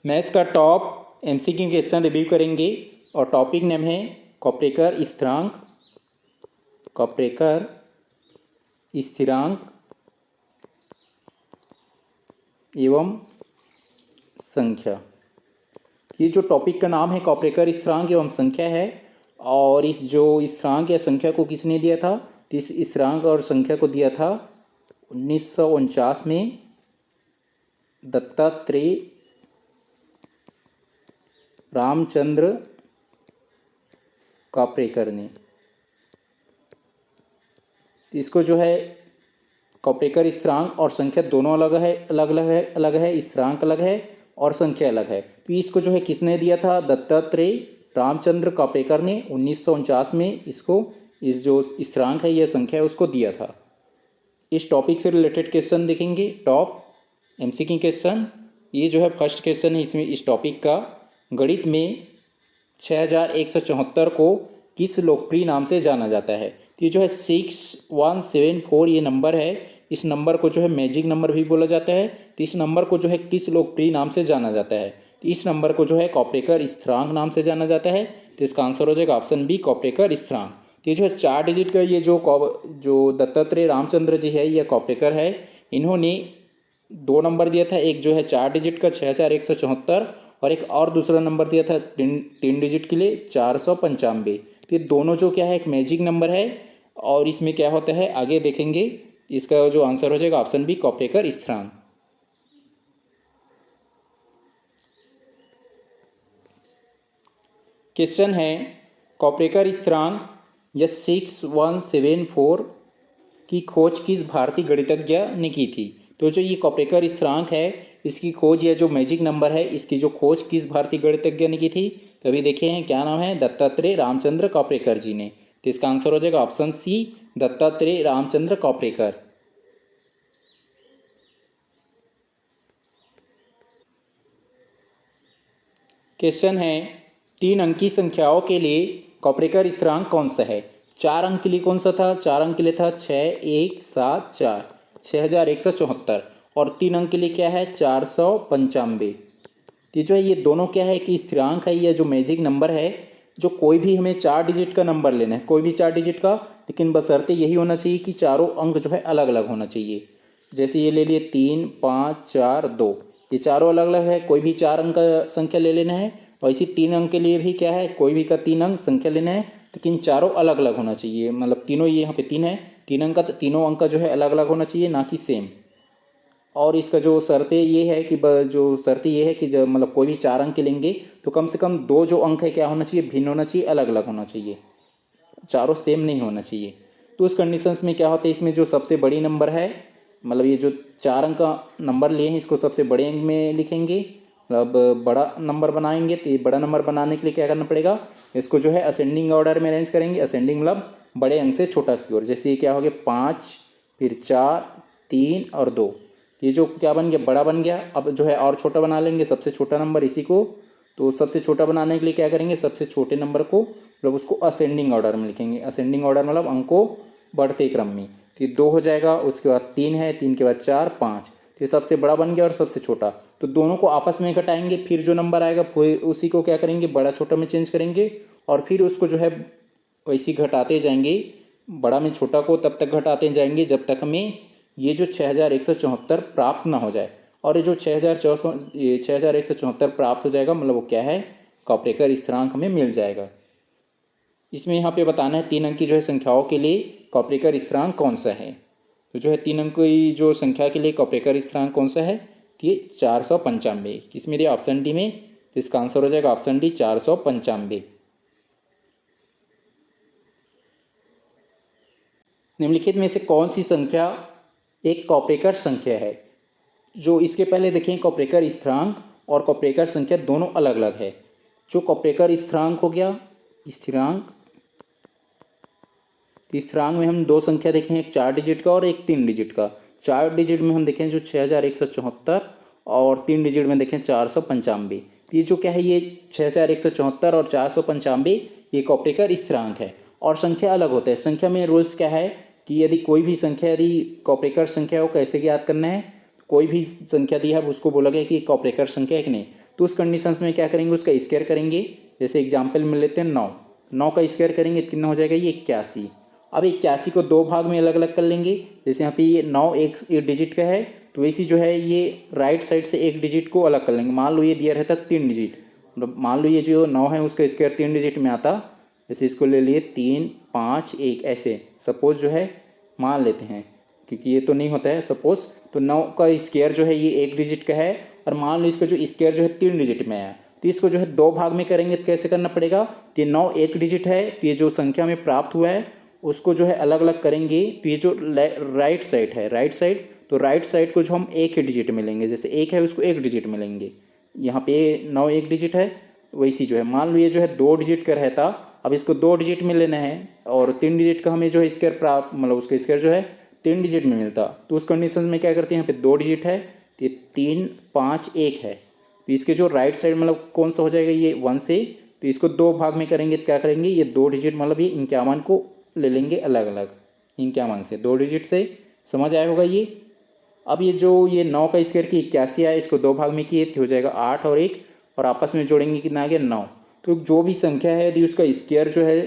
Maths का top MCQ question review करेंगे और टॉपिक नेम है कॉपरेकर स्थिरांक। कॉपरेकर स्थिरांक एवं संख्या। ये जो टॉपिक का नाम है कॉपरेकर स्थिरांक एवं संख्या है। और इस जो स्थिरांक या संख्या को किसने दिया था, तो इस स्थिरांक और संख्या को दिया था 1949 में दत्तात्रेय रामचंद्र कॉपरेकर ने। तो इसको जो है कॉपरेकर स्थिरांक और संख्या दोनों अलग है। स्थिरांक अलग है और संख्या अलग है। तो इसको जो है किसने दिया था, दत्तात्रेय रामचंद्र कॉपरेकर ने 1949 में इसको, इस जो स्थिरांक है यह संख्या है उसको दिया था। इस टॉपिक से रिलेटेड क्वेश्चन देखेंगे, टॉप एमसीक्यू क्वेश्चन। ये जो है फर्स्ट क्वेश्चन है इसमें इस टॉपिक का। गणित में 6174 को किस लोकप्रिय नाम से जाना जाता है। तो ये जो है 6174 ये नंबर है। इस नंबर को जो है मैजिक नंबर भी बोला जाता है। तो इस नंबर को जो है किस लोकप्रिय नाम से जाना जाता है, तो इस नंबर को जो है कॉपरेकर स्थिरांक नाम से जाना जाता है। तो इसका आंसर हो जाएगा ऑप्शन बी, कॉपरेकर स्थिरांक। तो ये जो है 4 डिजिट का ये जो दत्तात्रेय रामचंद्र जी है यह कॉपरेकर है। इन्होंने 2 नंबर दिया था, एक जो है 4 डिजिट का 6174 और एक और दूसरा नंबर दिया था 3 डिजिट के लिए 495। तो ये दोनों जो क्या है एक मैजिक नंबर है। और इसमें क्या होता है आगे देखेंगे। इसका जो आंसर हो जाएगा ऑप्शन बी, कॉपरेकर स्थिरांक। क्वेश्चन है कॉपरेकर स्थिरांक या 6174 की खोज किस भारतीय गणितज्ञ ने की थी। तो जो ये कॉपरेकर स्थिरांक है इसकी खोज या जो मैजिक नंबर है इसकी जो खोज किस भारतीय गणितज्ञ ने की थी, तो अभी देखे हैं क्या नाम है, दत्तात्रेय रामचंद्र कॉपरेकर जी ने। तो इसका आंसर हो जाएगा option C, Dattatreya Ramchandra Kaprekar. Question है 3 अंकी संख्याओं के लिए कॉपरेकर स्थिरांक कौन सा है। 4 अंक के लिए कौन सा था, 4 अंक के लिए था 6174, 6174। और 3 अंक के लिए क्या है 495। तो जो है ये दोनों क्या है कि स्थिरांक है, यह जो मैजिक नंबर है, जो कोई भी हमें 4 डिजिट का नंबर लेना है, कोई भी 4 डिजिट का, लेकिन बशर्ते यही होना चाहिए कि चारों अंक जो है अलग अलग होना चाहिए। जैसे ये ले लिए 3 5 4 2, ये चारों अलग अलग है, कोई भी 4 अंक का संख्या ले लेना है। और इसी 3 अंक के लिए भी क्या है, कोई भी का 3 अंक संख्या लेना है, लेकिन चारों अलग अलग होना चाहिए। मतलब तीनों, ये यहाँ पे 3 है, 3 अंक का, तीनों अंक का जो है अलग अलग होना चाहिए, ना कि सेम। और इसका जो शर्तें ये है कि जो शर्तें ये है कि जब मतलब कोई भी 4 अंक के लेंगे तो कम से कम 2 जो अंक है क्या होना चाहिए, भिन्न होना चाहिए, अलग अलग होना चाहिए, चारों सेम नहीं होना चाहिए। तो उस कंडीशंस में क्या होता है, इसमें जो सबसे बड़ी नंबर है, मतलब ये जो 4 अंक का नंबर लिए हैं इसको सबसे बड़े अंक में लिखेंगे, मतलब बड़ा नंबर बनाएंगे। तो ये बड़ा नंबर बनाने के लिए क्या करना पड़ेगा, इसको जो है असेंडिंग ऑर्डर में अरेंज करेंगे। असेंडिंग मतलब बड़े अंक से छोटा की ओर। जैसे ये क्या हो गया 5, फिर 4, 3 और 2। ये जो क्या बन गया, बड़ा बन गया। अब जो है और छोटा बना लेंगे, सबसे छोटा नंबर इसी को। तो सबसे छोटा बनाने के लिए क्या करेंगे, सबसे छोटे नंबर को मतलब उसको असेंडिंग ऑर्डर में लिखेंगे। असेंडिंग ऑर्डर मतलब अंकों बढ़ते क्रम में। तो ये 2 हो जाएगा, उसके बाद 3 है, 3 के बाद 4 5। तो ये सबसे बड़ा बन गया और सबसे छोटा। तो दोनों को आपस में घटाएंगे, फिर जो नंबर आएगा फिर उसी को क्या करेंगे, बड़ा छोटा में चेंज करेंगे। और फिर उसको जो है वैसे घटाते जाएंगे, बड़ा में छोटा को तब तक घटाते जाएंगे जब तक हमें ये जो 6174 प्राप्त ना हो जाए। और ये जो 6174 प्राप्त हो जाएगा मतलब वो क्या है, कॉपरेकर स्थिरांक हमें मिल जाएगा। इसमें यहाँ पे बताना है 3 अंक की जो है संख्याओं के लिए कॉपरेकर स्थिरांक कौन सा है। तो जो है 3 अंक की जो संख्या के लिए कॉपरेकर स्थिरांक कौन सा है, तो ये 495। किसमें दिया, ऑप्शन डी में। तो इसका आंसर हो जाएगा ऑप्शन डी, 495। निम्नलिखित में से कौन सी संख्या एक कॉपरेकर संख्या है। जो इसके पहले देखें, कॉपरेकर स्थिरांक और कॉपरेकर संख्या दोनों अलग अलग है। जो कॉपरेकर स्थिरांक हो गया, स्थिरांक, स्थिरांक में हम 2 संख्या देखें, एक 4 डिजिट का और एक 3 डिजिट का। 4 डिजिट में हम देखें जो 6174 और 3 डिजिट में देखें 495। ये जो क्या है, ये 6174 और 495 ये कॉपरेकर स्थिरांक है। और संख्या अलग होता है। संख्या में रूल्स क्या है कि यदि कोई भी संख्या यदि कॉपरेकर संख्या हो, कैसे याद करना है, कोई भी संख्या दी है उसको बोला गया कि कॉपरेकर संख्या है कि नहीं। तो उस कंडीशंस में क्या करेंगे, उसका स्क्वायर करेंगे। जैसे एग्जाम्पल में लेते हैं 9, 9 का स्क्वायर करेंगे कितना हो जाएगा, ये 81। अब 81 को 2 भाग में अलग अलग कर लेंगे। जैसे यहाँ पे ये 9 एक डिजिट का है, तो वैसे जो है ये राइट साइड से एक डिजिट को अलग कर लेंगे। मान लो ये दिया रहता 3 डिजिट, मतलब मान लो ये जो 9 है उसका स्क्वायर 3 डिजिट में आता। जैसे इसको ले लिए 3 5 1 ऐसे सपोज जो है मान लेते हैं, क्योंकि ये तो नहीं होता है सपोज। तो 9 का स्क्वायर जो है ये एक डिजिट का है, और मान लो इसका जो स्क्वायर जो है 3 डिजिट में है, तो इसको जो है 2 भाग में करेंगे तो कैसे करना पड़ेगा, कि 9 एक डिजिट है, तो ये जो संख्या में प्राप्त हुआ है उसको जो है अलग अलग करेंगे। तो ये जो राइट साइड है, राइट साइड, तो राइट साइड को जो हम एक ही डिजिट में लेंगे, जैसे एक है उसको एक डिजिट में लेंगे। यहाँ पे 9 एक डिजिट है, वैसी जो है मान लो ये जो है 2 डिजिट का रहता, अब इसको 2 डिजिट में लेना है, और 3 डिजिट का हमें जो है स्क्वायर प्राप्त, मतलब उसका स्क्वायर जो है 3 डिजिट में मिलता। तो उस कंडीशन में क्या करते हैं, यहाँ पे 2 डिजिट है, तो ये 3 5 1 है, तो इसके जो राइट साइड मतलब कौन सा हो जाएगा, ये 1 से, तो इसको 2 भाग में करेंगे तो क्या करेंगे, ये 2 डिजिट मतलब ये 51 को ले लेंगे अलग अलग, 51 से 2 डिजिट से। समझ आया होगा ये। अब ये जो ये 9 का स्क्वायर की 81 आया, इसको 2 भाग में किए तो हो जाएगा 8 और 1, और आपस में जोड़ेंगे कितना आ गया 9। तो जो भी संख्या है यदि उसका स्क्वायर जो है,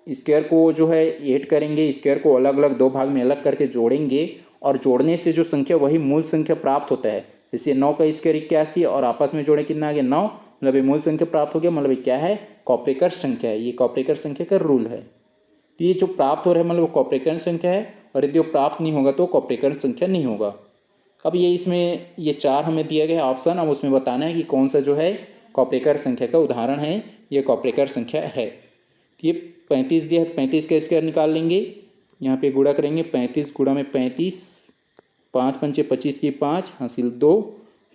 स्क्वायर को जो है ऐड करेंगे, स्क्वायर को अलग अलग 2 भाग में अलग करके जोड़ेंगे, और जोड़ने से जो संख्या वही मूल संख्या प्राप्त होता है। जैसे 9 का स्क्वायर 81 और आपस में जोड़े कितना आ गया 9, मतलब ये मूल संख्या प्राप्त हो गया, मतलब ये क्या है, कॉप्रेकर संख्या है। ये कॉप्रेकर संख्या का रूल है। तो ये जो प्राप्त हो रहा है मतलब वो कॉप्रेकर संख्या है, और यदि वो प्राप्त नहीं होगा तो कॉप्रेकर संख्या नहीं होगा। अब ये इसमें ये 4 हमें दिया गया ऑप्शन, अब उसमें बताना है कि कौन सा जो है कॉप्रेकर संख्या का उदाहरण है, ये कॉप्रेकर संख्या है। तो ये 35 दिया है, 35 का स्क्वायर निकाल लेंगे। यहाँ पे गुणा करेंगे, 35 गुणा में 35, 5 पंचे 25 की 5 हासिल 2,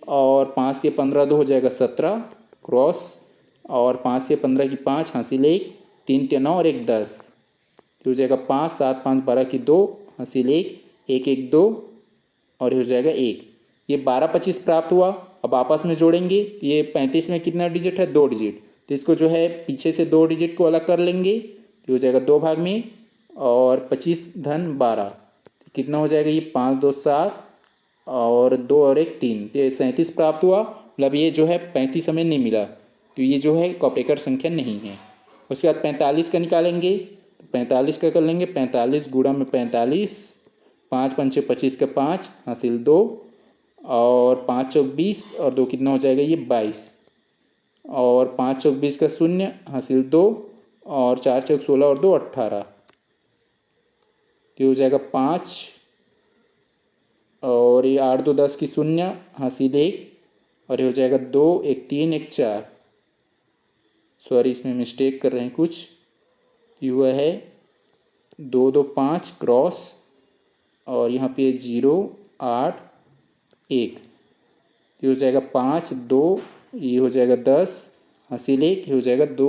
और 5 के 15 2 हो जाएगा 17 क्रॉस, और 5 के 15 की 5 हासिल 1, 3 के 9 और 1 10, तो हो जाएगा 5 7 5 12 की 2 हासिल 1, 1 1 2, और ये हो जाएगा 1। ये 12 25 प्राप्त हुआ। अब आपस में जोड़ेंगे, ये 35 में कितना डिजिट है, 2 डिजिट, तो इसको जो है पीछे से 2 डिजिट को अलग कर लेंगे, तो हो जाएगा 2 भाग में, और 25 धन 12, तो कितना हो जाएगा, ये 5 2 7, और 2 और 1 3, तो 37 प्राप्त हुआ। मतलब ये जो है 35 हमें नहीं मिला, तो ये जो है कॉप्रेकर संख्या नहीं है। उसके बाद 45 का निकालेंगे, तो 45 का कर लेंगे, 45 गुणा में 45, 5 पंचे 25 का 5 हासिल 2, और 5 चौक 20, और 2 कितना हो जाएगा, ये 22, और 5 चौक 20 का 0 हासिल 2, और 4 चौक 16 और 2 18, तो हो जाएगा 5, और ये 8 2 10 की 0 हासिल 1, और ये हो जाएगा 2 1 3 1 4, सॉरी इसमें मिस्टेक कर रहे हैं कुछ, ये हुआ है 2 2 5 क्रॉस, और यहाँ पे 0 8 1, ये हो जाएगा 5 2, ये हो जाएगा 10 हासिल 1, ये हो जाएगा 2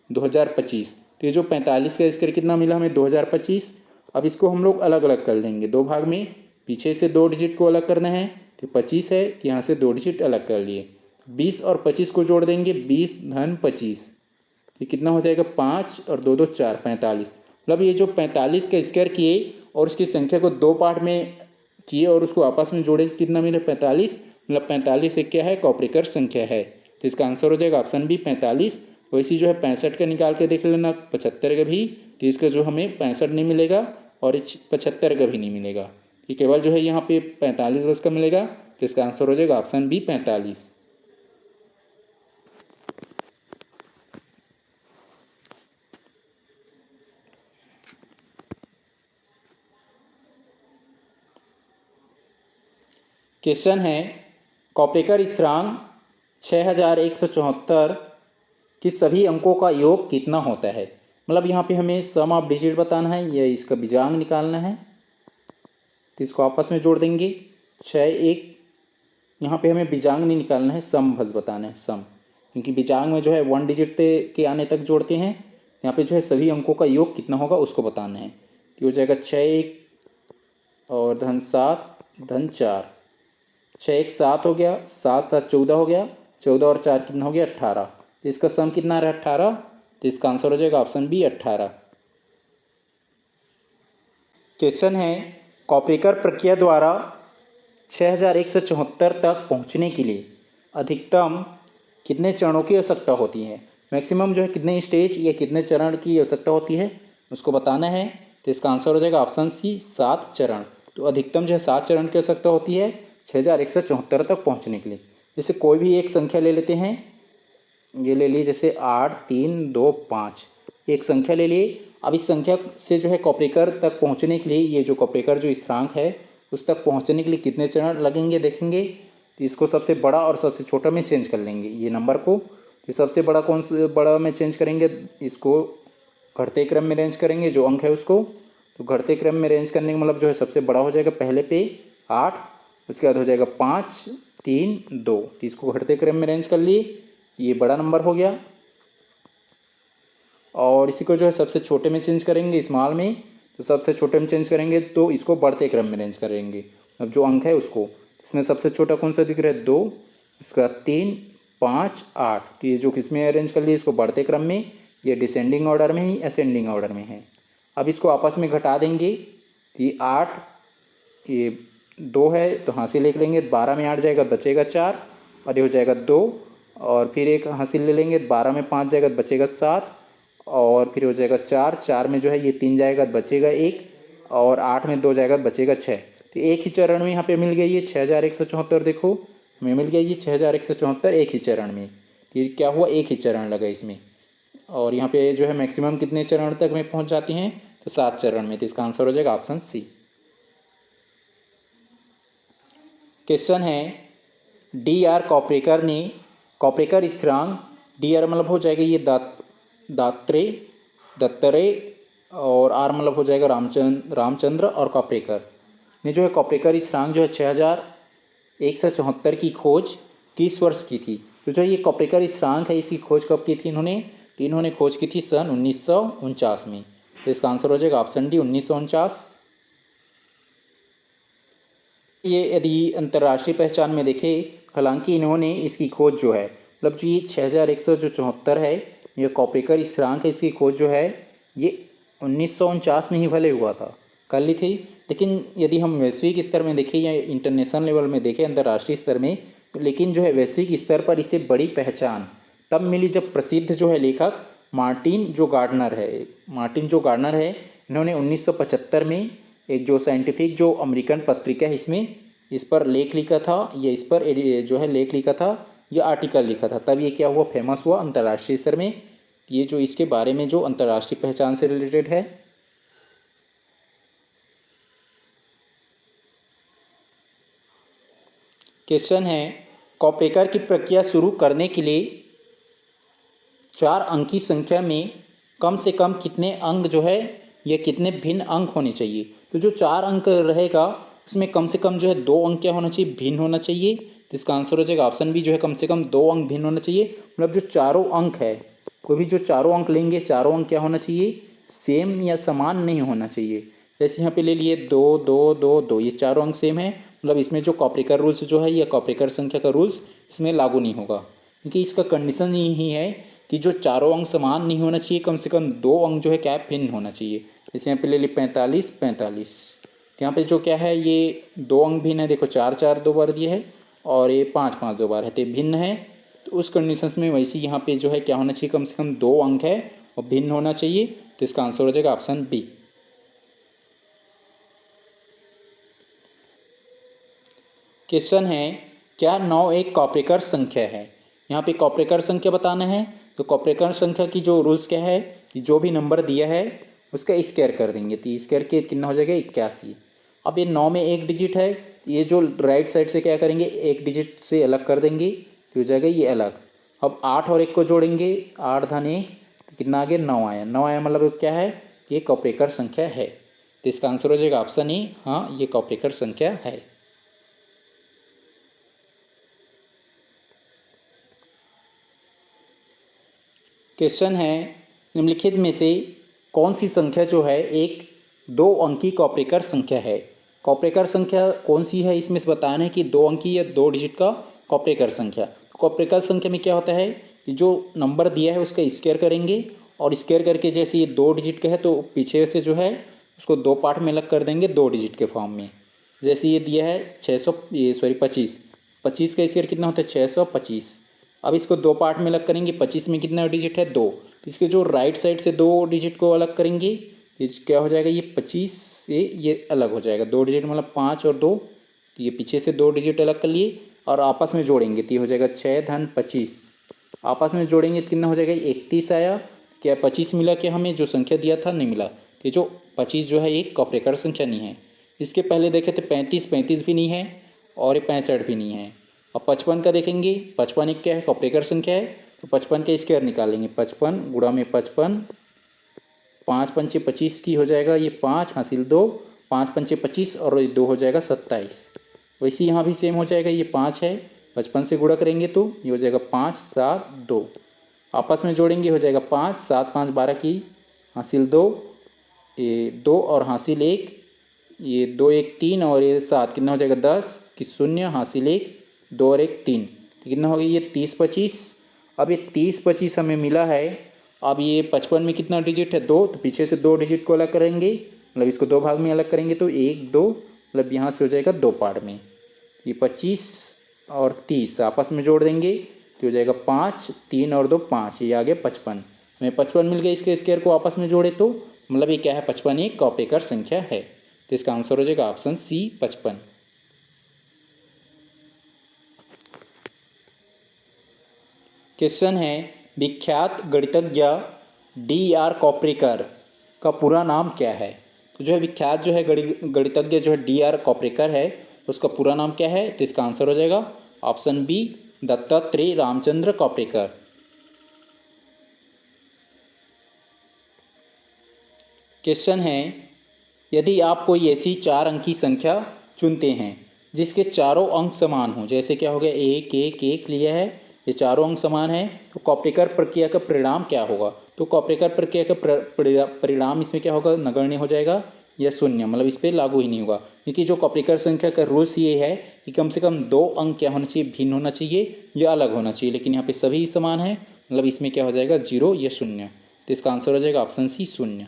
2025। तो ये जो 45 का स्क्वायर कितना मिला हमें, 2025। अब इसको हम लोग अलग अलग कर लेंगे 2 भाग में, पीछे से 2 डिजिट को अलग करना है, तो 25 है, तो यहाँ से 2 डिजिट अलग कर लिए। 20 और 25 को जोड़ देंगे, 20 धन 25, ये कितना हो जाएगा 5 और 2 2 4 45। मतलब ये जो 45 का स्क्वायर किए और उसकी संख्या को 2 पार्ट में किए और उसको आपस में जोड़े, कितना मिले 45, मतलब 45 एक क्या है, कॉप्रेकर संख्या है। तो इसका आंसर हो जाएगा ऑप्शन बी 45। वैसे जो है 65 का निकाल के देख लेना, 75 का भी, तो इसका जो हमें 65 नहीं मिलेगा और 75 का भी नहीं मिलेगा, ये केवल जो है यहाँ पे 45 बस का मिलेगा। तो इसका आंसर हो जाएगा ऑप्शन बी 45। क्वेश्चन है कॉप्रेकर स्थिरांक 6174 कि सभी अंकों का योग कितना होता है। मतलब यहाँ पे हमें सम ऑफ डिजिट बताना है या इसका बीजांग निकालना है, तो इसको आपस में जोड़ देंगे 6 1, यहाँ पे हमें बीजांग नहीं निकालना है, सम बस बताना है सम, क्योंकि बीजांग में जो है 1 डिजिट के आने तक जोड़ते हैं, यहाँ पे जो है सभी अंकों का योग कितना होगा उसको बताना है। तो हो जाएगा 6 1 और धन 7 धन 4, 6 1 7 हो गया, 7 7 14 हो गया, 14 और 4 कितना हो गया 18, तो इसका सम कितना आ रहा है 18, तो इसका आंसर हो जाएगा ऑप्शन बी 18। क्वेश्चन है कॉप्रेकर प्रक्रिया द्वारा 6174 तक पहुंचने के लिए अधिकतम कितने चरणों की आवश्यकता होती है। मैक्सिमम जो है कितने स्टेज या कितने चरण की आवश्यकता होती है उसको बताना है। तो इसका आंसर हो जाएगा ऑप्शन सी 7 चरण। तो अधिकतम जो है 7 चरण की आवश्यकता होती है 6174 तक पहुँचने के लिए। जैसे कोई भी एक संख्या ले लेते हैं, ये ले लिए जैसे 8 3 2 5, एक संख्या ले लिए। अब इस संख्या से जो है कॉपरेकर तक पहुंचने के लिए ये जो कॉपरेकर जो स्थिरांक है उस तक पहुंचने के लिए कितने चरण लगेंगे देखेंगे। तो इसको सबसे बड़ा और सबसे छोटा में चेंज कर लेंगे ये नंबर को। तो सबसे बड़ा कौन सा बड़ा में चेंज करेंगे, इसको घटते क्रम में रेंज करेंगे जो अंक है उसको। तो घटते क्रम में रेंज करने का मतलब जो है सबसे बड़ा हो जाएगा पहले पे 8, उसके बाद हो जाएगा 5 3 2। तो इसको घटते क्रम में रेंज कर लिए, ये बड़ा नंबर हो गया। और इसी को जो है सबसे छोटे में चेंज करेंगे स्मॉल में। तो सबसे छोटे में चेंज करेंगे तो इसको बढ़ते क्रम में रेंज करेंगे। अब जो अंक है उसको, इसमें सबसे छोटा कौन सा दिख रहा है 2, इसका 3 5 8। तो ये जो किस में अरेंज कर लिए इसको बढ़ते क्रम में, ये डिसेंडिंग ऑर्डर में ही असेंडिंग ऑर्डर में है। अब इसको आपस में घटा देंगे। तो ये 8 ये 2 है तो हासिल लिख लेंगे, 12 में 8 जाएगा बचेगा 4 और ये हो जाएगा 2। और फिर एक हासिल ले लेंगे, 12 में 5 जाएगा बचेगा 7 और फिर हो जाएगा 4, 4 में जो है ये 3 जाएगा बचेगा 1 और 8 में 2 जाएगा बचेगा 6। तो एक ही चरण में यहाँ पे मिल गई है 6174। देखो हमें मिल गई ये 6174 एक ही चरण में। तो ये क्या हुआ, एक ही चरण लगा इसमें। और यहाँ पे जो है मैक्सिमम कितने चरण तक में पहुँच जाती हैं, तो 7 चरण में। तो इसका आंसर हो जाएगा ऑप्शन सी। क्वेश्चन है डी आर कॉपरेकर ने कॉपरेकर स्थिरांक, डी आर मतलब हो जाएगा ये दात्रे दत्तरे और आर मतलब हो जाएगा रामचंद्र और कॉपरेकर ने जो है कॉपरेकर स्थिरांक जो है 6174 की खोज किस वर्ष की थी। तो जो ये कॉपरेकर स्थिरांक है इसकी खोज कब की थी इन्होंने, तो इन्होंने खोज की थी सन 1949 में। तो इसका आंसर हो जाएगा ऑप्शन डी 1949। ये यदि अंतर्राष्ट्रीय पहचान में देखें, हालांकि इन्होंने इसकी खोज जो है मतलब जो ये 6174 है ये कॉपरेकर स्थिरांक है, इसकी खोज जो है ये 1949 में ही भले हुआ था, कर ली थी। लेकिन यदि हम वैश्विक स्तर में देखें या इंटरनेशनल लेवल में देखें अंतर्राष्ट्रीय स्तर में, तो लेकिन जो है वैश्विक स्तर पर इसे बड़ी पहचान तब मिली जब प्रसिद्ध जो है लेखक मार्टिन जो गार्डनर है इन्होंने 1975 में एक जो साइंटिफिक जो अमेरिकन पत्रिका है इसमें इस पर लेख लिखा था, ये इस पर जो है लेख लिखा था, ये आर्टिकल लिखा था। तब ये क्या हुआ, फेमस हुआ अंतर्राष्ट्रीय स्तर में। ये जो इसके बारे में जो अंतर्राष्ट्रीय पहचान से रिलेटेड है। क्वेश्चन है कॉपरेकर की प्रक्रिया शुरू करने के लिए 4 अंकी संख्या में कम से कम कितने अंक जो है या कितने भिन्न अंक होने चाहिए। तो जो 4 अंक रहेगा उसमें कम से कम जो है 2 अंक क्या होना चाहिए, भिन्न होना चाहिए। तो इसका आंसर हो जाएगा ऑप्शन बी जो है कम से कम 2 अंक भिन्न होना चाहिए। मतलब जो चारों अंक है, कोई भी जो चारों अंक लेंगे चारों अंक क्या होना चाहिए, सेम या समान नहीं होना चाहिए। जैसे यहाँ पे ले लिए 2 2 2 2, ये चारों अंक सेम है, मतलब इसमें जो कॉपरेकर रूल्स जो है या कॉपरेकर संख्या का रूल्स इसमें लागू नहीं होगा, क्योंकि इसका कंडीशन यही है कि जो चारों अंक समान नहीं होना चाहिए, कम से कम 2 अंक जो है क्या भिन्न होना चाहिए। जैसे यहाँ पे ले ली 45 45, यहाँ पे जो क्या है ये 2 अंक भिन्न है, देखो 4 4 2 बार दिए है और ये 5 5 2 बार है, तो भिन्न है। तो उस कंडीशंस में वैसे यहाँ पे जो है क्या होना चाहिए, कम से कम 2 अंक है और भिन्न होना चाहिए। तो इसका आंसर हो जाएगा ऑप्शन बी। क्वेश्चन है क्या 9 एक कॉपरेकर संख्या है। यहाँ पे कॉपरेकर संख्या बताना है। तो कॉपरेकर संख्या की जो रूल्स क्या है कि जो भी नंबर दिया है उसका स्क्वायर कर देंगे, तो स्क्वायर के कितना हो जाएगा 81। अब ये 9 में एक डिजिट है, ये जो राइट साइड से क्या करेंगे एक डिजिट से अलग कर देंगे तो हो जाएगा ये अलग। अब 8 और 1 को जोड़ेंगे, 8 धन 1 तो कितना आ गया 9 आया। 9 आया मतलब क्या है, ये कॉपरेकर संख्या है। तो इसका आंसर हो जाएगा ऑप्शन ए, हाँ ये कॉपरेकर संख्या है। क्वेश्चन है निम्नलिखित में से कौन सी संख्या जो है एक 2 अंकी कॉपरेकर संख्या है। कॉपरेकर संख्या कौन सी है इसमें से बताना है कि 2 अंकी या 2 डिजिट का कॉपरेकर संख्या। कॉपरेकर संख्या में क्या होता है कि जो नंबर दिया है उसका स्क्वायर करेंगे और स्क्वायर करके जैसे ये 2 डिजिट का है तो पीछे से जो है उसको 2 पार्ट में अलग कर देंगे 2 डिजिट के फॉर्म में। जैसे ये दिया है 600 25 25 का स्क्वायर कितना होता है 625, अब इसको दो पार्ट में अलग करेंगे। 25 में कितना डिजिट है? 2। तो इसके जो राइट साइड से 2 डिजिट को अलग करेंगे, ये क्या हो जाएगा? ये 25 से ये अलग हो जाएगा। 2 डिजिट मतलब 5 और 2, तो ये पीछे से 2 डिजिट अलग कर लिए और आपस में जोड़ेंगे तो ये हो जाएगा 6 धन 25। आपस में जोड़ेंगे तो कितना हो जाएगा? 31 आया। क्या 25 मिला? क्या हमें जो संख्या दिया था नहीं मिला। तो ये जो 25 जो है एक कॉपरेकर संख्या नहीं है। इसके पहले देखे थे 35, 35 भी नहीं है और ये 65 भी नहीं है। अब 55 का देखेंगे। 55 एक क्या है? कॉपरेकर संख्या है। तो 55 के स्क्वायर निकालेंगे। 55 गुणा में 55, 5 पंचे 25 की हो जाएगा ये 5 हासिल 2, 5 पंचे 25 और 2 हो जाएगा 27। वैसे यहाँ भी सेम हो जाएगा। ये 5 है, 55 से गुणा करेंगे तो ये हो जाएगा 5 7 2। आपस में जोड़ेंगे हो जाएगा 5 7 5 12 की हासिल 2, ये 2 और हासिल 1, ये 2 1 3 और ये 7 कितना हो जाएगा? 10 की 0 हासिल 1, 2 और 1 3, तो कितना हो गया? ये 30 25। अब ये 30 25 हमें मिला है। अब ये 55 में कितना डिजिट है? 2, तो पीछे से 2 डिजिट को अलग करेंगे, मतलब इसको 2 भाग में अलग करेंगे तो 1 2, मतलब यहाँ से हो जाएगा 2 पार्ट में। ये 25 और 30 आपस में जोड़ देंगे तो हो जाएगा 5 3 और 2 5, ये आ गया 55। हमें 55 मिल गया। इसके स्क्वायर को आपस में जोड़े तो मतलब ये क्या है? 55 एक कॉपरेकर संख्या है। तो इसका आंसर हो जाएगा ऑप्शन सी 55। क्वेश्चन है विख्यात गणितज्ञ D.R. कॉपरेकर का पूरा नाम क्या है? तो जो है विख्यात जो है गणितज्ञ जो है D.R. कॉपरेकर है, उसका पूरा नाम क्या है? तो इसका आंसर हो जाएगा option B Dattatreya Ramchandra Kaprekar. Question है यदि आप कोई ऐसी 4 अंकी संख्या चुनते हैं जिसके चारों अंक समान हों, जैसे क्या हो गया? 1 1 1 लिया है, ये चारों अंक समान है, तो कॉपरेकर प्रक्रिया का परिणाम क्या होगा? तो कॉपरेकर प्रक्रिया का परिणाम इसमें क्या होगा? नगण्य हो जाएगा या शून्य, मतलब इस पर लागू ही नहीं होगा। क्योंकि जो कॉपरेकर संख्या का रूल्स ये है कि कम से कम 2 अंक क्या होना चाहिए? भिन्न होना चाहिए या अलग होना चाहिए, लेकिन यहाँ पे सभी समान है, मतलब इसमें क्या हो जाएगा? 0 या 0। तो इसका आंसर हो जाएगा ऑप्शन सी 0।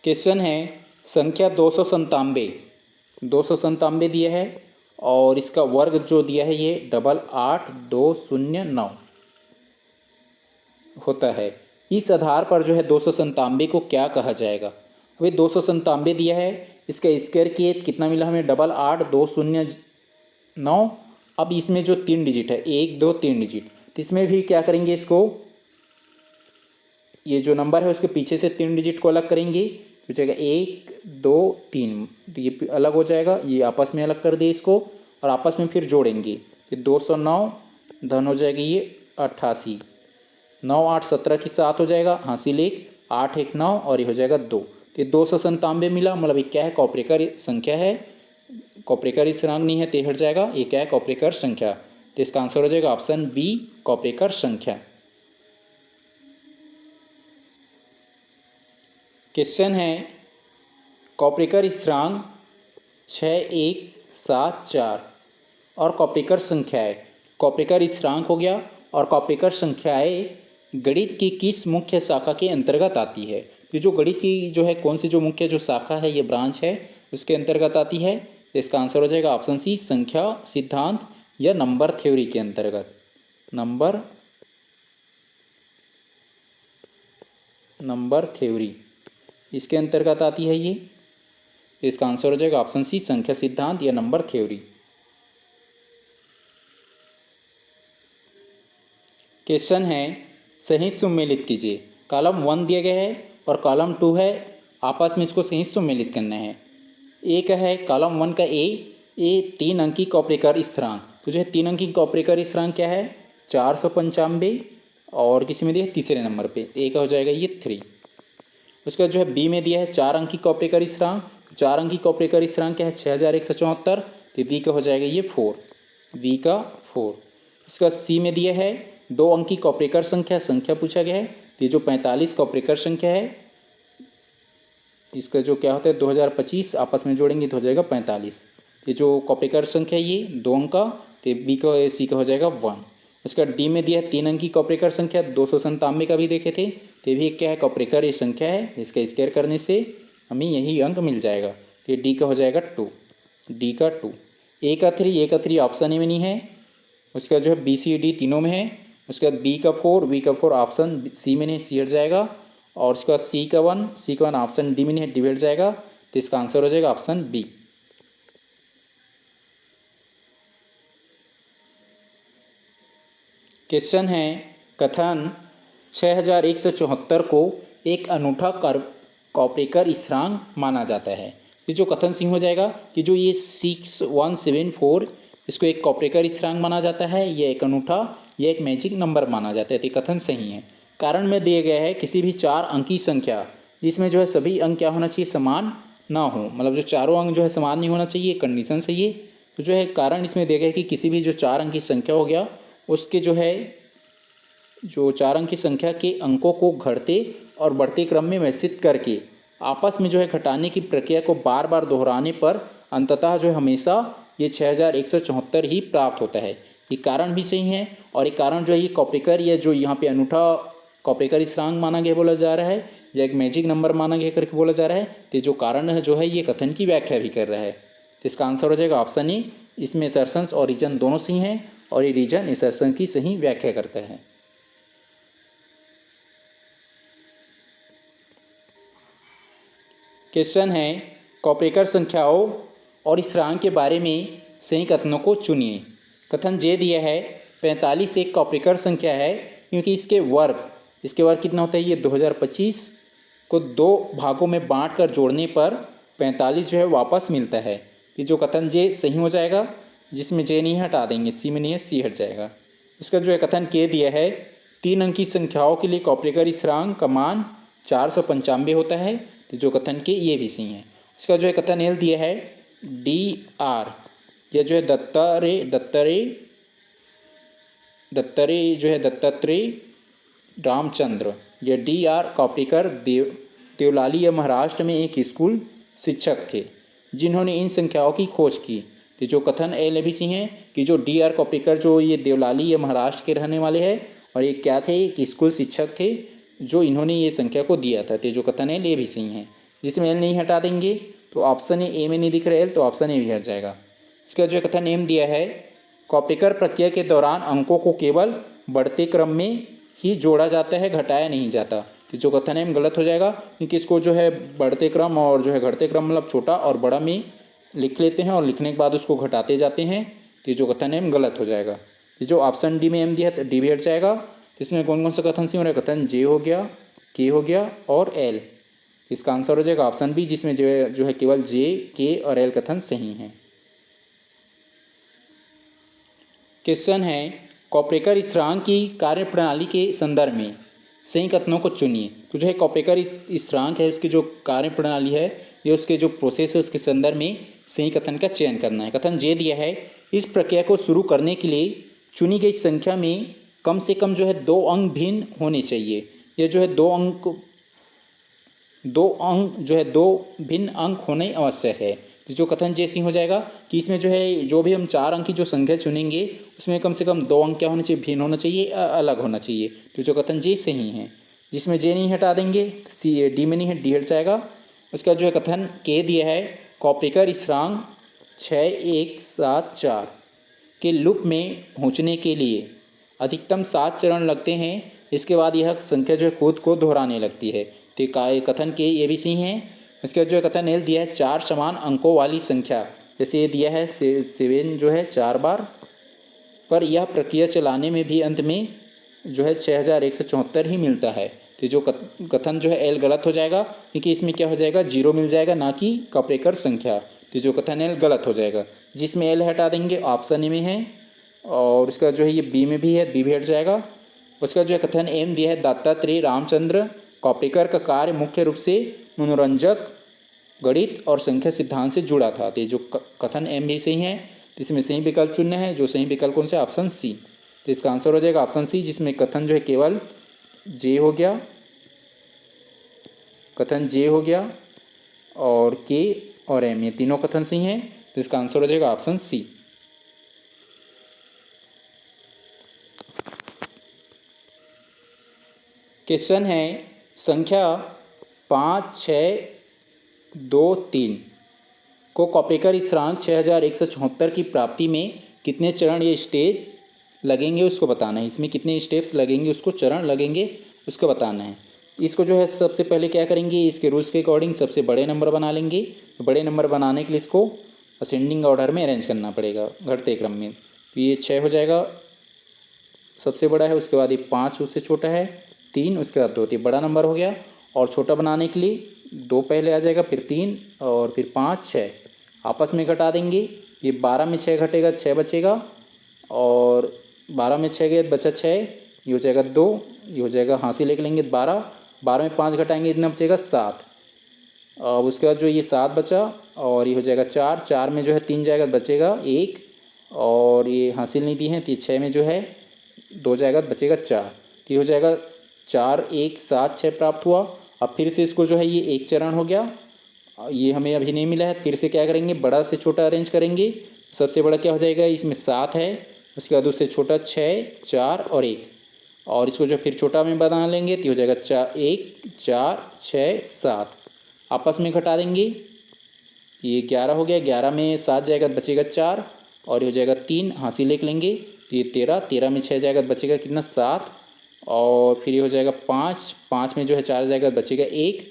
क्वेश्चन है संख्या 297 दिया है और इसका वर्ग जो दिया है ये 882009 होता है। इस आधार पर जो है 297 को क्या कहा जाएगा? अभी 297 दिया है, इसका स्क्वायर किए कितना मिला हमें? 882009। अब इसमें जो 3 डिजिट है 1 2 3 डिजिट, तो इसमें भी क्या करेंगे? इसको ये जो नंबर है उसके पीछे से 3 डिजिट को अलग करेंगे तो जाएगा 1 2 3, तो ये अलग हो जाएगा। ये आपस में अलग कर दिए इसको और आपस में फिर जोड़ेंगे तो 209 धन हो जाएगी ये 88, 9 8 17 की 7 हो जाएगा, हासिल 1 8 1 9 और ये हो जाएगा 2। तो 297 मिला, मतलब ये क्या है? कॉपरेकर संख्या है, कॉपरेकर स्थिरांक नहीं है तो हट जाएगा। ये क्या है? कॉपरेकर संख्या। तो इसका आंसर हो जाएगा ऑप्शन बी कॉपरेकर संख्या। क्वेश्चन है कॉपरेकर स्थिरांक 6 1 7 4 और कॉपरेकर संख्याएं। कॉपरेकर स्थिरांक हो गया और कॉपरेकर संख्याएं गणित की किस मुख्य शाखा के अंतर्गत आती है? तो जो गणित की जो है कौन सी जो मुख्य जो शाखा है, ये ब्रांच है, उसके अंतर्गत आती है। तो इसका आंसर हो जाएगा ऑप्शन सी संख्या सिद्धांत या नंबर थ्योरी के अंतर्गत। नंबर थ्योरी इसके अंतर्गत आती है ये। तो इसका आंसर हो जाएगा ऑप्शन सी संख्या सिद्धांत या नंबर थ्योरी। क्वेश्चन है सही सुमेलित कीजिए। कॉलम 1 दिया गया है और कॉलम 2 है, आपस में इसको सही सुमेलित करना है। ए का है कॉलम 1 का ए 3 अंकी कॉपरेकर स्थिरांक। तो जो है 3 अंकी कॉपरेकर स्थिरांक क्या है? 495 और किसी में दिया है तीसरे नंबर पे, ए का हो जाएगा ये 3। उसके बाद जो है बी में दिया है 4 अंकी कॉपरेकर स्थिरांक। 4 अंकी कॉपरेकर स्थिरांक क्या है? 6174, तो बी का हो जाएगा ये 4, बी का 4। इसका सी में दिया है 2 अंकी कॉपरेकर संख्या पूछा गया है, तो ये जो 45 कॉपरेकर संख्या है, इसका जो क्या होता है 2025 आपस में जोड़ेंगे तो हो जाएगा 45। ये जो कॉपरेकर संख्या है ये 2 अंक का, तो बी का सी का हो जाएगा 1। उसका डी में दिया है 3 अंकी कॉपरेकर संख्या, 297 का भी देखे थे, तो भी क्या है? कॉपरेकर ये संख्या है, इसका स्क्वायर करने से हमें यही अंक मिल जाएगा, तो डी का हो जाएगा 2। डी का 2, ए का 3 ऑप्शन ए में नहीं है, उसके बाद जो है बी सी डी तीनों में है, उसके बाद बी का 4 वी का 4 ऑप्शन सी में नहीं, सी हट जाएगा, और उसके बाद सी का 1 ऑप्शन डी में नहीं है, डी हट जाएगा, तो इसका आंसर हो जाएगा ऑप्शन बी। क्वेश्चन है कथन 6174 को एक अनूठा कॉपरेकर स्थिरांक माना जाता है। ये जो कथन सिंह हो जाएगा कि जो ये 6174 इसको एक कॉपरेकर स्थिरांक माना जाता है, यह एक अनूठा, यह एक मैजिक नंबर माना जाता है, तो कथन सही है। कारण में दिया गया है किसी भी 4 अंकी संख्या जिसमें जो है सभी अंक क्या होना चाहिए, समान ना हो, मतलब जो चारों अंक जो है समान नहीं होना चाहिए, कंडीशन सही है। तो जो है कारण इसमें दिया गया है कि किसी भी जो 4 अंकी संख्या हो गया उसके जो है जो 4 अंक की संख्या के अंकों को घटते और बढ़ते क्रम में व्यवस्थित करके आपस में जो है घटाने की प्रक्रिया को बार बार दोहराने पर अंततः जो है हमेशा ये 6174 ही प्राप्त होता है। ये कारण भी सही है, और ये कारण जो है ये कॉपरेकर या जो यहाँ पे अनूठा कॉपरेकर स्थिरांक माना गया बोला जा रहा है, या एक मैजिक नंबर माना गया करके बोला जा रहा है, तो जो कारण है जो है ये कथन की व्याख्या भी कर रहा है। तो इसका आंसर हो जाएगा ऑप्शन ए। इसमें असर्शंस और रीजन दोनों सही हैं, और ये रीजन असर्शन की सही व्याख्या करता है। क्वेश्चन है कॉपरेकर संख्याओं और स्थिरांक के बारे में सही कथनों को चुनिए। कथन जे दिया है 45 एक कॉपरेकर संख्या है क्योंकि इसके वर्ग कितना होता है, ये 2025 को 2 भागों में बांटकर जोड़ने पर 45 जो है वापस मिलता है। ये जो कथन जे सही हो जाएगा, जिसमें जे नहीं हटा देंगे, सी में नहीं है, सी हट जाएगा। इसका जो है कथन के दिया है 3 अंकी संख्याओं के लिए कॉपरेकर स्थिरांक का मान 495 होता है, तो जो कथन के ये भी सही है। इसका जो है कथन एल दिया है डी आर, यह जो है दत्तात्रेय रामचंद्र, यह डी आर कॉपरेकर देवलाली महाराष्ट्र में एक स्कूल शिक्षक थे जिन्होंने इन संख्याओं की खोज की। तो जो कथन एल भी सही है कि जो डी आर कॉपरेकर जो ये देवलाली महाराष्ट्र के रहने वाले हैं, और ये क्या थे, एक स्कूल शिक्षक थे जो इन्होंने ये संख्या को दिया था। तो जो कथन एल ये भी सही है, जिसमें एल नहीं हटा देंगे तो ऑप्शन ए में नहीं दिख रहा एल, तो ऑप्शन ए भी हट जाएगा। इसका जो कथन एम दिया है कॉपरेकर प्रक्रिया के दौरान अंकों को केवल बढ़ते क्रम में ही जोड़ा जाता है, घटाया नहीं जाता। तो जो कथन एम गलत हो जाएगा, क्योंकि इसको जो है बढ़ते क्रम और जो है घटते क्रम मतलब छोटा और बड़ा में लिख लेते हैं और लिखने के बाद उसको घटाते जाते हैं, तो जो कथन एम गलत हो जाएगा। तो जो ऑप्शन डी में एम दिया तो डी भी हट जाएगा। इसमें कौन कौन सा कथन सही हो रहा है, कथन जे हो गया, के हो गया और एल। इसका आंसर हो जाएगा ऑप्शन बी, जिसमें जो है केवल जे, के और एल कथन सही हैं। क्वेश्चन है कॉपरेकर स्थिरांक की कार्यप्रणाली के संदर्भ में सही कथनों को चुनिए। तो जो है कॉपरेकर स्थिरांक है उसकी जो कार्यप्रणाली है या उसके जो प्रोसेस है उसके संदर्भ में सही कथन का चयन करना है। कथन जे दिया है इस प्रक्रिया को शुरू करने के लिए चुनी गई संख्या में कम से कम जो है 2 अंक भिन्न होने चाहिए। यह जो है 2 भिन्न अंक होने आवश्यक है। तो जो कथन जैसी हो जाएगा कि इसमें जो है जो भी हम 4 अंक की जो संख्या चुनेंगे उसमें कम से कम 2 अंक क्या होना चाहिए, भिन्न होना चाहिए, अलग होना चाहिए। तो जो कथन जे सही है, जिसमें जे नहीं हटा देंगे, सी डी में नहीं है, डी हट जाएगा। उसका जो है कथन के दिया है कॉपरेकर स्थिरांक 6174 के लूप में पहुंचने के लिए अधिकतम 7 चरण लगते हैं, इसके बाद यह संख्या जो है खुद को दोहराने लगती है। तो कथन के ये भी सही है। इसका जो है कथन एल दिया है 4 समान अंकों वाली संख्या, जैसे ये दिया है 7 जो है 4 बार, पर यह प्रक्रिया चलाने में भी अंत में जो है 6174 ही मिलता है। तो जो कथन जो है एल गलत हो जाएगा, क्योंकि इसमें क्या हो जाएगा, 0 मिल जाएगा, ना कि कॉपरेकर संख्या। तो जो कथन एल गलत हो जाएगा, जिसमें एल हटा देंगे ऑप्शन ए में है, और उसका जो है ये बी में भी है, बी भी हट जाएगा। उसका जो है कथन एम दिया है दत्तात्रेय रामचंद्र कॉपरेकर का कार्य मुख्य रूप से मनोरंजक गणित और संख्या सिद्धांत से जुड़ा था। तो जो कथन एम भी सही है, तो इसमें सही विकल्प चुनना है। जो सही विकल्प कौन सा, ऑप्शन सी। तो इसका आंसर हो जाएगा ऑप्शन सी, जिसमें कथन जो है केवल जे हो गया, कथन जे हो गया और के और एम, ये तीनों कथन सही हैं। तो इसका आंसर हो जाएगा ऑप्शन सी। क्वेश्चन है संख्या 5, 6, 2, 3 को कॉपरेकर स्थिरांक 6174 की प्राप्ति में कितने चरण या स्टेज लगेंगे उसको बताना है। इसमें कितने स्टेप्स लगेंगे, उसको चरण लगेंगे उसको बताना है। इसको जो है सबसे पहले क्या करेंगे, इसके रूल्स के अकॉर्डिंग सबसे बड़े नंबर बना लेंगे। तो बड़े नंबर बनाने के लिए इसको असेंडिंग ऑर्डर में अरेंज करना पड़ेगा, घटते क्रम में। तो ये 6 हो जाएगा, सबसे बड़ा है। उसके बाद ये 5 उससे छोटा है, 3 उसके बाद 2, तो ये बड़ा नंबर हो गया। और छोटा बनाने के लिए 2 पहले आ जाएगा, फिर 3 और फिर 5, 6 आपस में घटा देंगे। ये 12 में 6 घटेगा, 6 बचेगा। और 12 में 6 गए बचा 6, ये हो जाएगा 2, ये हो जाएगा हाँसी लेके लेंगे 12, 12 में 5 घटाएंगे इतना बचेगा 7। अब उसके बाद जो ये 7 बचा और ये हो जाएगा 4, 4 में जो है 3 जाएगा बचेगा 1, और ये हासिल नहीं दी है तो ये 6 में जो है 2 जाएगा बचेगा 4, तो ये हो जाएगा 4, 1, 7, 6 प्राप्त हुआ। अब फिर से इसको जो है ये एक चरण हो गया, ये हमें अभी नहीं मिला है। फिर से क्या करेंगे, बड़ा से छोटा अरेंज करेंगे। सबसे बड़ा क्या हो जाएगा, इसमें 7 है, उसके बाद उससे छोटा 6, 4 और 1, और इसको जो फिर छोटा में बना लेंगे तो हो जाएगा 4, 1, 4, 6, 7 आपस में घटा देंगे। ये 11 हो गया, 11 में 7 जाएगा बचेगा 4, और ये हो जाएगा 3 हाँसी लेके लेंगे तो ये 13, 13 में 6 जाएगा बचेगा कितना 7, और फिर ये हो जाएगा 5, 5 में जो है 4 जाएगा बचेगा 1,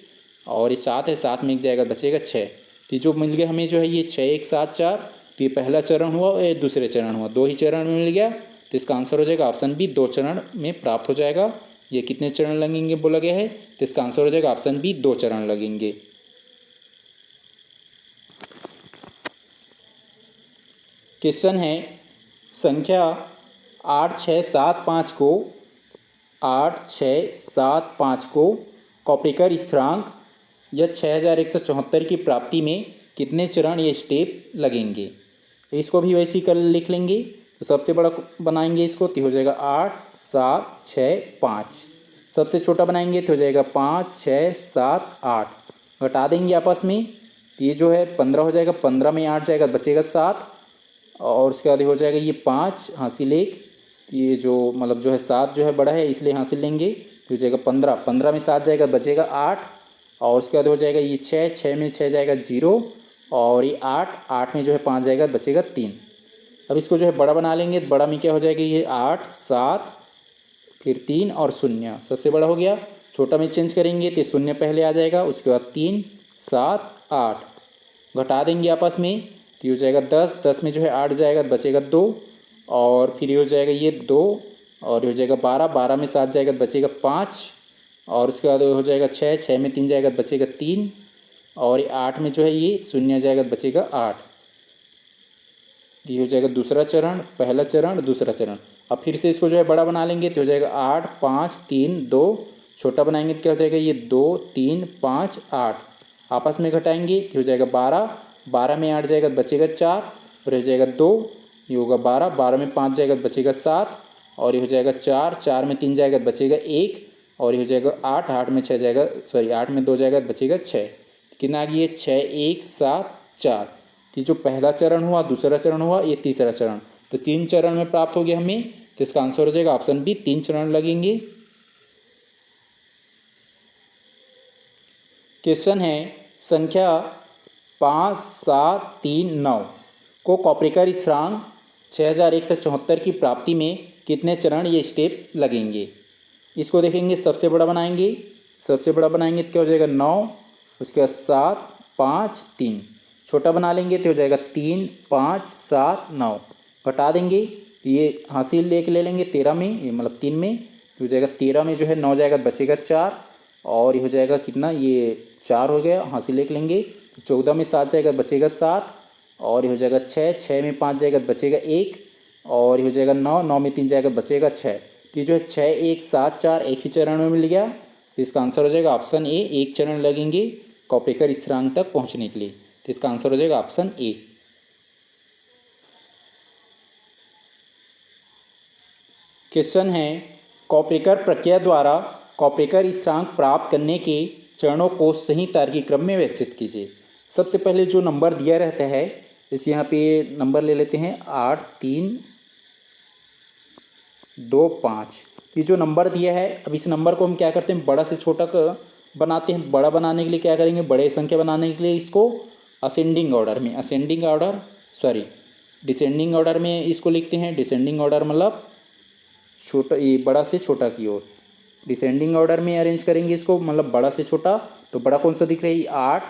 और ये 7 है, 7 में 1 जाएगा बचेगा 6। तो जो मिल गया हमें जो है ये 6, 1, 7, 4, तो ये पहला चरण हुआ और ये दूसरे चरण हुआ, 2 ही चरण में मिल गया। तो इसका आंसर हो जाएगा ऑप्शन बी, 2 चरण में प्राप्त हो जाएगा। ये कितने चरण लगेंगे बोला गया है, तो इसका आंसर हो जाएगा ऑप्शन बी, 2 चरण लगेंगे। क्वेश्चन है संख्या 8675 को 8675 को कॉपरेकर स्थिरांक या 6174 की प्राप्ति में कितने चरण या स्टेप लगेंगे। इसको भी वैसे ही कर लिख लेंगे। तो सबसे बड़ा बनाएंगे इसको तो हो जाएगा 8, 7, 6, 5। सबसे छोटा बनाएंगे तो हो जाएगा 5, 6, 7, 8 घटा देंगे आपस में। तो ये जो है 15 हो जाएगा, 15 में 8 जाएगा बचेगा 7, और उसके बाद हो जाएगा ये 5 हासिल 1, ये जो मतलब जो है 7 जो है बड़ा है इसलिए हासिल लेंगे तो हो जाएगा 15, 15 में 7 जाएगा बचेगा 8, और उसके बाद हो जाएगा ये 6, 6 में 6 जाएगा 0, और ये 8, 8 में जो है 5 जाएगा बचेगा 3। अब इसको जो है बड़ा बना लेंगे तो बड़ा में क्या हो जाएगा, ये 8, 7 फिर 3 और 0 सबसे बड़ा हो गया। छोटा में चेंज करेंगे तो 0 पहले आ जाएगा, उसके बाद 3, 7, 8 घटा देंगे आपस में तो ये हो जाएगा 10, 10 में जो है 8 जाएगा बचेगा 2, और फिर ये हो जाएगा ये 2, और ये हो जाएगा 12, 12 में 7 जाएगा बचेगा 5, और उसके बाद हो जाएगा 6, 6 में 3 जाएगा बचेगा 3, और 8 में जो है ये 0 जाएगा बचेगा 8। ये हो जाएगा दूसरा चरण, पहला चरण दूसरा चरण। अब फिर से इसको जो है बड़ा बना लेंगे तो हो जाएगा 8, 5, 3, 2 छोटा बनाएंगे तो क्या हो जाएगा ये 2, 3, 5, 8 आपस में घटाएंगे तो हो जाएगा 12, 12 में 8 जाएगा बचेगा 4, और हो जाएगा 2, ये होगा 12, 12 में 5 जाएगा बचेगा 7, और ये हो जाएगा 4, 4 में 3 जाएगा बचेगा 1, और ये हो जाएगा 8, 8 में 6 जाएगा 8 में 2 जाएगा बचेगा 6। कितना आ गया 6, 1, 7, 4। तो जो पहला चरण हुआ, दूसरा चरण हुआ, ये तीसरा चरण, तो 3 चरण में प्राप्त हो गया हमें। तो इसका आंसर हो जाएगा ऑप्शन बी, 3 चरण लगेंगे। क्वेश्चन है संख्या 5, 7, 3, 9 को कॉपरेकर स्थिरांक 6174 की प्राप्ति में कितने चरण या स्टेप लगेंगे। इसको देखेंगे, सबसे बड़ा बनाएंगे, सबसे बड़ा बनाएंगे तो क्या हो जाएगा 9, उसके बाद 7, 5, 3 छोटा बना लेंगे तो हो जाएगा 3, 5, 7, 9 घटा देंगे ये हासिल लेके ले लेंगे 13 में, ये मतलब 3 में तो हो जाएगा 13 में जो है 9 जाएगा बचेगा 4, और ये हो जाएगा कितना ये 4 हो गया, हासिल लेके लेंगे तो 14 में 7 जाएगा बचेगा 7, और ये हो जाएगा 6, 6 में 5 जाएगा बचेगा 1, और ये हो जाएगा 9, 9 में 3 जाएगा बचेगा 6। तो ये जो है 6, 1, 7, 4 एक ही चरण में मिल गया। तो इसका आंसर हो जाएगा ऑप्शन ए, 1 चरण लगेंगे कॉपरेकर स्थिरांक तक पहुँचने के लिए। तो इसका आंसर हो जाएगा ऑप्शन ए। क्वेश्चन है कॉपरेकर प्रक्रिया द्वारा कॉपरेकर स्थिरांक प्राप्त करने के चरणों को सही तार्किक क्रम में व्यवस्थित कीजिए। सबसे पहले जो नंबर दिया रहता है, जैसे यहाँ पे नंबर ले लेते हैं 8, 3, 2, 5। ये जो नंबर दिया है, अब इस नंबर को हम क्या करते हैं, बड़ा से छोटा बनाते हैं। बड़ा बनाने के लिए क्या करेंगे, बड़े संख्या बनाने के लिए इसको असेंडिंग ऑर्डर में, ascending order sorry descending order में इसको लिखते हैं। डिसेंडिंग ऑर्डर मतलब छोटा, ये बड़ा से छोटा की ओर। डिसेंडिंग ऑर्डर में अरेंज करेंगे इसको, मतलब बड़ा से छोटा। तो बड़ा कौन सा दिख रहा है? 8,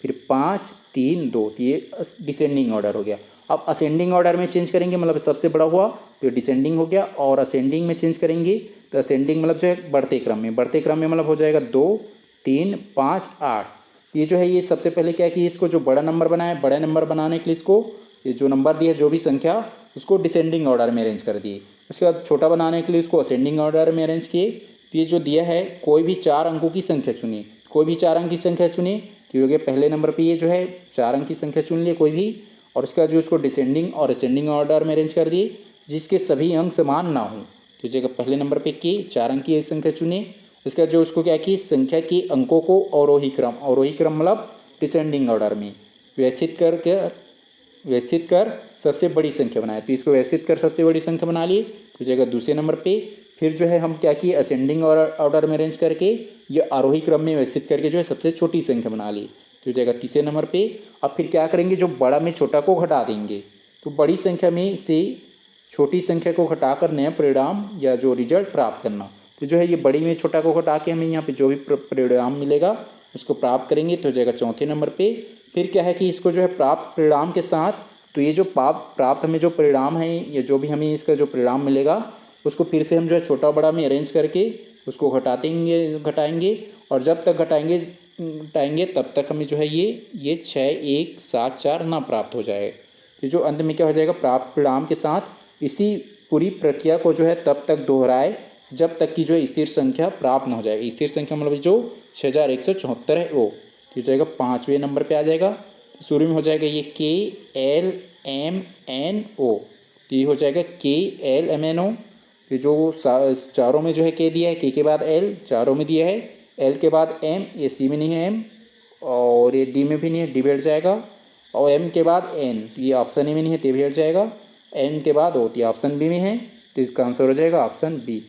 फिर 5, 3, 2, तो ये डिसेंडिंग ऑर्डर हो गया। अब असेंडिंग ऑर्डर में चेंज करेंगे, मतलब सबसे बड़ा हुआ तो डिसेंडिंग हो गया, और असेंडिंग में चेंज करेंगे तो असेंडिंग मतलब जो है बढ़ते क्रम में, बढ़ते क्रम में मतलब हो जाएगा 2, 3, 5, 8। ये जो है ये सबसे पहले क्या कि इसको जो बड़ा नंबर बनाया, बड़ा नंबर बनाने के लिए इसको ये जो नंबर दिया, जो भी संख्या, उसको डिसेंडिंग ऑर्डर में अरेंज कर दिए। उसके बाद छोटा बनाने के लिए इसको असेंडिंग ऑर्डर में अरेंज किए। तो ये जो दिया है, कोई भी 4 अंकों की संख्या चुनिए, कोई भी 4 अंक की संख्या चुनिए। तो हो गया पहले नंबर पे ये जो है 4 अंक की संख्या चुन लिए कोई भी, और उसके बाद जो उसको डिसेंडिंग और असेंडिंग ऑर्डर में अरेंज कर दिए जिसके सभी अंक समान ना हो। तो जगह पहले नंबर पे की 4 अंक की संख्या चुनिए। उसके बाद जो उसको क्या की, संख्या के अंकों को अवरोही क्रम मतलब डिसेंडिंग ऑर्डर में व्यवस्थित कर सबसे बड़ी संख्या बनाए। तो इसको व्यवस्थित कर सबसे बड़ी संख्या बना लिए। तो जगह दूसरे नंबर पे फिर जो है हम क्या किए, असेंडिंग ऑर्डर में अरेंज करके ये आरोही क्रम में व्यवस्थित करके जो है सबसे छोटी संख्या बना ली। तो जगह तीसरे नंबर पे अब फिर क्या करेंगे, जो बड़ा में छोटा को घटा देंगे। तो बड़ी संख्या में से छोटी संख्या को घटाकर नया परिणाम या जो रिजल्ट प्राप्त करना। तो जो है ये बड़ी में छोटा को घटा के हमें यहाँ पे जो भी परिणाम मिलेगा उसको प्राप्त करेंगे। तो हो जाएगा चौथे नंबर पे। फिर क्या है कि इसको जो है प्राप्त परिणाम के साथ, तो ये जो प्राप्त हमें जो परिणाम है या जो भी हमें इसका जो परिणाम मिलेगा उसको फिर से हम जो है छोटा बड़ा में अरेंज करके उसको घटाएंगे और जब तक घटाएंगे तब तक हमें जो है ये 6, 1, 7, 4 ना प्राप्त हो जाए। तो जो अंत में क्या हो जाएगा, प्राप्त परिणाम के साथ इसी पूरी प्रक्रिया को जो है तब तक दोहराए जब तक कि जो है स्थिर संख्या प्राप्त न हो जाएगी। स्थिर संख्या मतलब जो 6174 है वो। तो जाएगा 5वें नंबर पे आ जाएगा। तो शुरू में हो जाएगा ये KLMNO। तो ये हो जाएगा KLMNO। तो जो चारों में जो है K दिया है, K के बाद L चारों में दिया है, L के बाद M, ये C में नहीं है M, और ये D में भी नहीं है, D भी हट जाएगा, और M के बाद N, तो ये ऑप्शन ए में नहीं है, तो भी हट जाएगा। N के बाद O, तो ये ऑप्शन बी में है, तो इसका आंसर हो जाएगा ऑप्शन बी।